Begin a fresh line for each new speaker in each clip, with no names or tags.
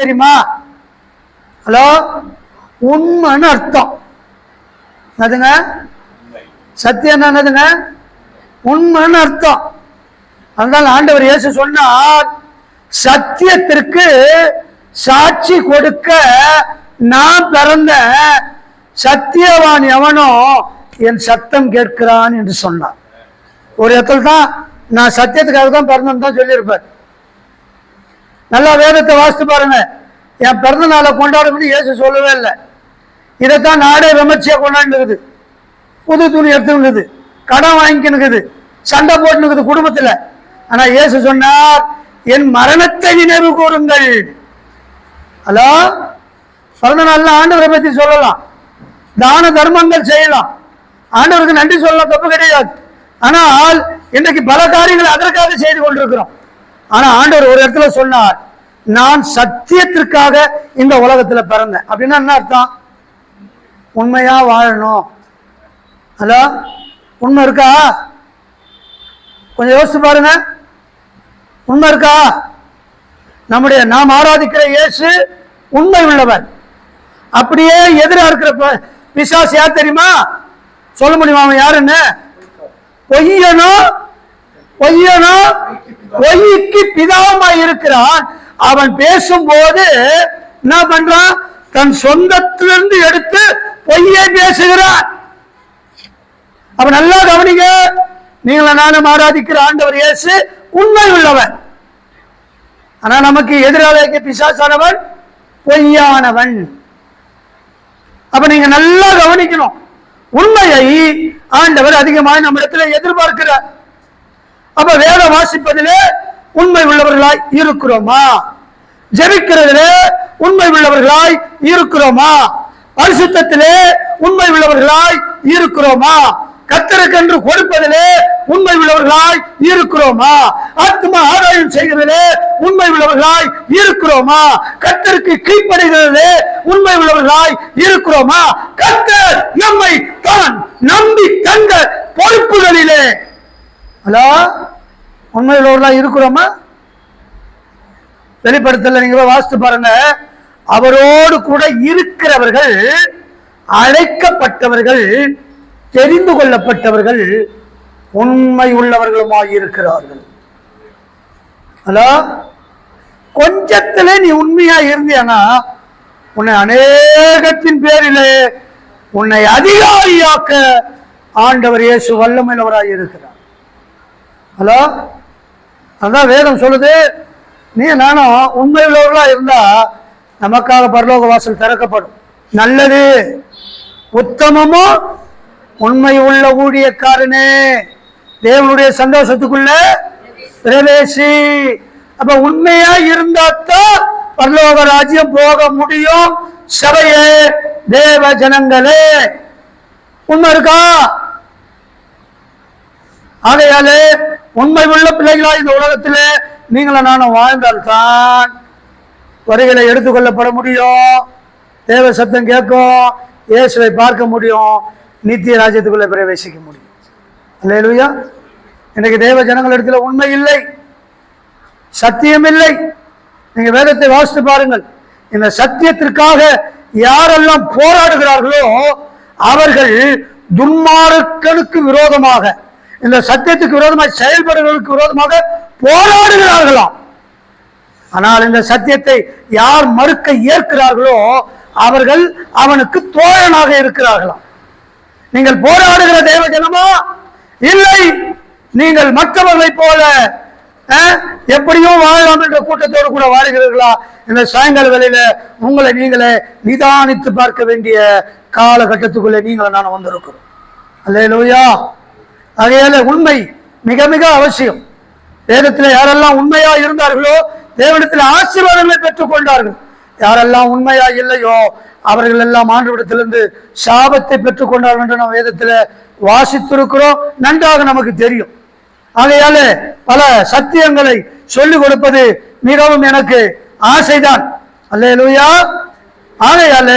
தெரியுமா? ஹலோ, உண்மைன்னு அர்த்தம் அதுங்க. சத்தியம் என்னதுங்க? உண்மைன்னு அர்த்தம். அதனால ஆண்டவர் இயேசு சொன்னார், சத்தியத்திற்கு சாட்சி கொடுக்க நான் பிறந்த, சத்தியவான் எவனோ என் சத்தம் கேட்கிறான் என்று சொன்னார். ஒரு இடத்துல தான் நான் சத்தியத்துக்காக தான் பிறந்தேன்னு தான் சொல்லியிருப்பார். நல்லா வேதத்தை வாசித்து பாருங்க. என் பிறந்த நாளை கொண்டாடும்னு இயேசு சொல்லவே இல்லை. இதைத்தான் நாடே விமர்சையா கொண்டாடுனுக்குது. புது துணி எடுத்துனுக்குது, கடன் வாங்கிக்கினுக்குது, சண்டை போட்டுனுக்குது குடும்பத்துல. ஆனா இயேசு சொன்னார், என் மரணத்தை நினைவு கூறுங்கள். ஹலோ, பிறந்த நாள்ல ஆண்டவரை பத்தி சொல்லலாம், தான தர்மங்கள் செய்யலாம், ஆண்டவருக்கு நன்றி சொல்லலாம், தப்பு கிடையாது. ஆனால் இன்றைக்கு பல காரியங்கள் அதற்காக செய்து கொண்டிருக்கிறோம். ஆனா ஆண்டவர் ஒரு இடத்துல சொன்னார், நான் சத்தியத்திற்காக இந்த உலகத்துல பிறந்தேன். அப்படின்னா என்ன அர்த்தம்? உண்மையா வாழணும். ஹலோ, உண்மை இருக்கா? கொஞ்சம் யோசிச்சு பாருங்க. உண்மை இருக்கா? நாம் ஆராதிக்கிற இயேசு உண்மை உள்ளவர். அப்படியே எதிராக இருக்கிற பிசாசு யார் தெரியுமா? சொல்ல முடியுமா அவன் யாருன்னு? பொய்யனும் பொய்க்கு பிதாவாய் இருக்கிறான். அவன் பேசும்போது என்ன பண்றான்? தன் சொந்தத்திலிருந்து எடுத்து பொய்யை பேசுகிறான். அப்ப நல்லா கவனிங்க. நீங்கள நானும் ஆராதிக்கிற ஆண்டவர் இயேசு உண்மை உள்ளவன். ஆனா நமக்கு எதிராக பிசாசானவன் பொய்யானவன். அப்ப நீங்க நல்லா கவனிக்கணும். உண்மையை ஆண்டவர் அதிகமாக நம்ம இடத்துல எதிர்பார்க்கிறார். அப்ப வேத வாசிப்பதிலே உண்மை உள்ளவர்களாய் இருக்கிறோமா? ஜெபிக்கிறதிலே உண்மை உள்ளவர்களாய் இருக்கிறோமா? பரிசுத்தத்திலே உண்மை உள்ளவர்களாய் இருக்கிறோமா? கர்த்தருக்கென்று கொடுப்பதிலே உண்மை உள்ளவர்களாய் இருக்கிறோமா? ஆத்மா ஆதாயம் செய்கிறதிலே உண்மை உள்ளவர்களாய் இருக்கிறோமா? கர்த்தருக்கு கீழ்ப்படிகிறதிலே உண்மை உள்ளவர்களாய் இருக்கிறோமா? கர்த்தர் நம்மை தான் நம்பி தந்த பொறுப்புகளிலே ஹலோ உண்மை உள்ளவர்களாய் இருக்கிறோமா? வெளிப்படுத்தல நீங்க வாசித்து பாருங்க. அவரோடு கூட இருக்கிறவர்கள், அழைக்கப்பட்டவர்கள், தெரிந்து கொள்ளப்பட்டவர்கள் உண்மை உள்ளவர்களுமாய் இருக்கிறார்கள். ஹலோ, கொஞ்சத்துல நீ உண்மையா இருந்தியானா உன்னை அநேகத்தின் பேரிலே உன்னை அதிகாரியாக்க ஆண்டவர் இயேசு வல்லமையுள்ளவராய் இருக்கிறார். ஹலோ, அதான் வேதம் சொல்லுது, நீ நானும் உண்மை உள்ளவர்களா இருந்தா நமக்காக பரலோக வாசல் திறக்கப்படும். நல்லது, உத்தமமும் உண்மை உள்ள ஊழியக்காரனே, தேவனுடைய சந்தோஷத்துக்குள்ள பிரவேசி. அப்ப உண்மையா இருந்தாத்தான் பரலோக ராஜ்யம் போக முடியும். சபையே, தேவ ஜனங்களே, உண்மை இருக்கா? ஆகையாலே உண்மை உள்ள பிள்ளைகளா இந்த உலகத்திலே நீங்கள நானும் வாழ்ந்தால்தான் வரிகளை எடுத்துக்கொள்ளப்பட முடியும், தேவ சத்தம் கேட்கும், இயேசுவை பார்க்க முடியும், நித்திய ராஜ்யத்துக்குள்ள பிரவேசிக்க முடியும். அல்லேலூயா. இன்னைக்கு தேவ ஜனங்கள் இடத்துல உண்மை இல்லை, சத்தியம் இல்லை. நீங்க வேதத்தை வாசித்து பாருங்கள். இந்த சத்தியத்திற்காக யாரெல்லாம் போராடுகிறார்களோ அவர்கள் துன்மார்க்கனுக்கு விரோதமாக, இந்த சத்தியத்துக்கு விரோதமாக செயல்படுவதற்கு விரோதமாக போராடுகிறார்களாம். ஆனால் இந்த சத்தியத்தை யார் மறுக்க ஏற்கிறார்களோ அவர்கள் அவனுக்கு தோழனாக இருக்கிறார்களாம். நீங்கள் போராடுகிற தேவ ஜனமா? இல்லை, நீங்கள் மற்றவர்களை போல எப்படியும் வாழலாம் என்ற கூட்டத்தோடு கூட வாழ்கிறீர்களா? இந்த சாயங்கால வேளையில உங்களை நீங்களே நிதானித்து பார்க்க வேண்டிய காலகட்டத்துக்குள்ளே நீங்கள நான் வந்திருக்கிறோம். அல்லேலூயா. ஆகையால உண்மை மிக மிக அவசியம். வேதத்தில் யாரெல்லாம் உண்மையா இருந்தார்களோ தேவனிடத்தில் ஆசீர்வாதங்களை பெற்றுக் கொண்டார்கள். யாரெல்லாம் உண்மையா இல்லையோ அவர்கள் எல்லாம் ஆண்டவரிடத்திலிருந்து சாபத்தை பெற்றுக் கொண்டார்கள் என்று நாம் வேதத்தில் வாசித்திருக்கிறோம், நன்றாக நமக்கு தெரியும். ஆகையால பல சத்தியங்களை சொல்லிக் கொடுப்பது மிகவும் எனக்கு ஆசைதான். அல்லேலூயா. ஆகையால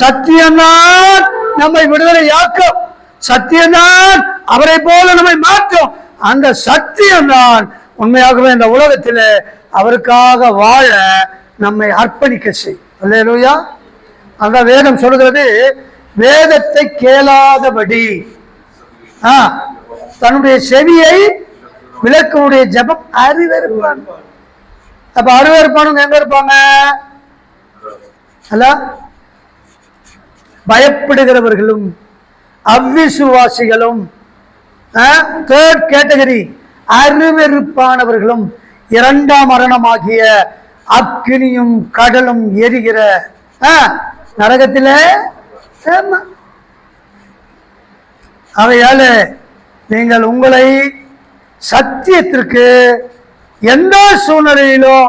சத்தியம்தான் நம்மை விடுதலையாக்கும், சத்தியம்தான் அவரை போல நம்மை மாற்றும். அந்த சத்தியம்தான் உண்மையாகவே இந்த உலகத்தில் அவருக்காக வாழ நம்மை அர்ப்பணிக்க செய். அல்லேலூயா. அந்த வேதம் சொல்கிறது, வேதத்தை கேளாதபடி தன்னுடைய செவியை விளக்குடைய ஜெபம் அருவருப்பான். அப்ப அருவருப்பானுங்க எங்க இருப்பாங்க? அல்ல, பயப்படுகிறவர்களும் அவ்விசுவாசிகளும், தேர்ட் கேட்டகரி அருவருப்பானவர்களும், இரண்டாம் மரணமாகிய அக்கினியும் கடலும் எரிகிற நரகத்திலே. அவையால நீங்கள் உங்களை சத்தியத்திற்கு எந்த சூழ்நிலையிலும்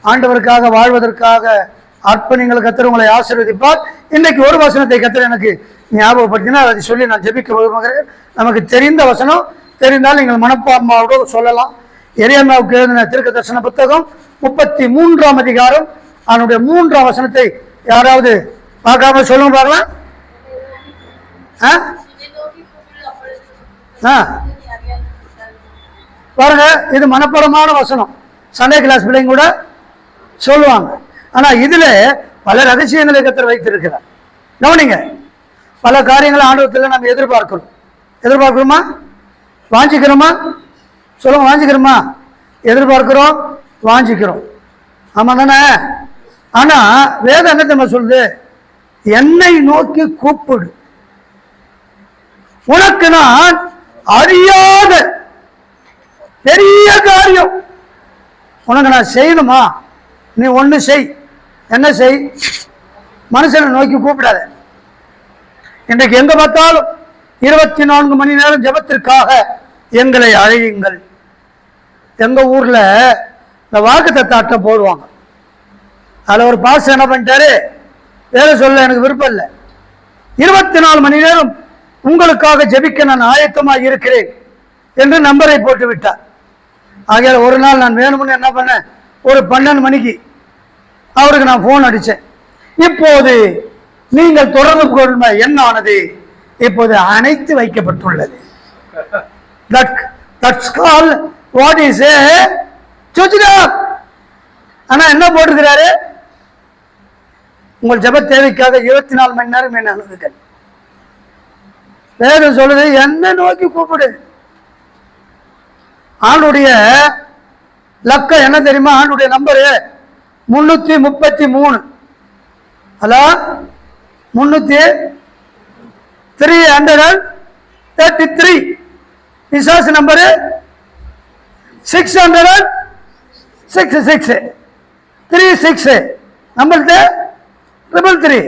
ஆண்டவருக்காக வாழ்வதற்காக அர்ப்பணிங்களை கர்த்தர் உங்களை ஆசீர்வதிப்பார். இன்னைக்கு ஒரு வசனத்தை கர்த்தர் எனக்கு ஞாபகப்படுத்தினா அதை சொல்லி நான் ஜெபிக்க விரும்புகிறேன். நமக்கு தெரிந்த வசனம், தெரிந்தால் நீங்கள் மனப்பான்மையோடு சொல்லலாம். எரேமியாவுக்கு எழுதின தீர்க்க தரிசன புத்தகம் 33ஆம் அதிகாரம் அதனுடைய 3ஆம் வசனத்தை யாராவது பார்க்காம சொல்லுங்க பார்க்கலாம். பாருங்க, இது மனப்பாடமான வசனம். சண்டே கிளாஸ் பிள்ளைங்க கூட சொல்லுவாங்க. ஆனா இதுல பல ரகசியங்களை கர்த்தர் வைத்திருக்கிறார். கவனிங்க, பல காரியங்களை ஆண்டவத்தில் நம்ம எதிர்பார்க்கிறோமா? வாஞ்சிக்கிறோமா? சொல்லுங்க, வாஞ்சிக்கிறோமா? எதிர்பார்க்கிறோம், வாஞ்சிக்கிறோம். ஆமா தானே? ஆனா வேதம் என்ன தெரியுமா சொல்லுது? என்னை நோக்கி கூப்பிடு, உனக்கு நான் அறியாத பெரிய காரியம் உனக்கு நான் செய்யணுமா? நீ ஒண்ணு செய். என்ன செய்? மனுஷனை நோக்கி கூப்பிடாத. இன்றைக்கு எங்க பார்த்தாலும் 24 மணி நேரம் ஜெபத்திற்காக எங்களை அழையுங்கள். எங்க ஊர்ல இந்த வாக்குத்தத்த அட்டை போடுவாங்க. அதுல ஒரு பாஸ் என்ன பண்ணிட்டாரு, வேலை சொல்ல எனக்கு விருப்பம் இல்லை, 24 மணி நேரம் உங்களுக்காக ஜெபிக்க நான் ஆயத்தமாக இருக்கிறேன் என்று நம்பரை போட்டு விட்டார். ஆகையால ஒரு நாள் நான் வேணும்னு என்ன பண்ணேன், ஒரு 12 மணிக்கு அவருக்கு நான் போன் அடிச்சேன். இப்போது நீங்கள் தொடர்பு கொள்ளும் என்ன ஆனது, இப்போது அணைத்து வைக்கப்பட்டுள்ளது. ஆனா என்ன போட்டிருக்கிறாரு, உங்கள் ஜெப தேவைக்காக 24 மணி நேரம் என்ன அனுமதிகள். வேதம் சொல்லுது, என்ன நோக்கி கூப்பிடு. ஆண்டுடைய லக்கம் என்ன தெரியுமா? ஆண்டுடைய நம்பரு 333. ஹலோ, 333. விசாச நம்பரு 666 36 நம்மள்ட்ட 333.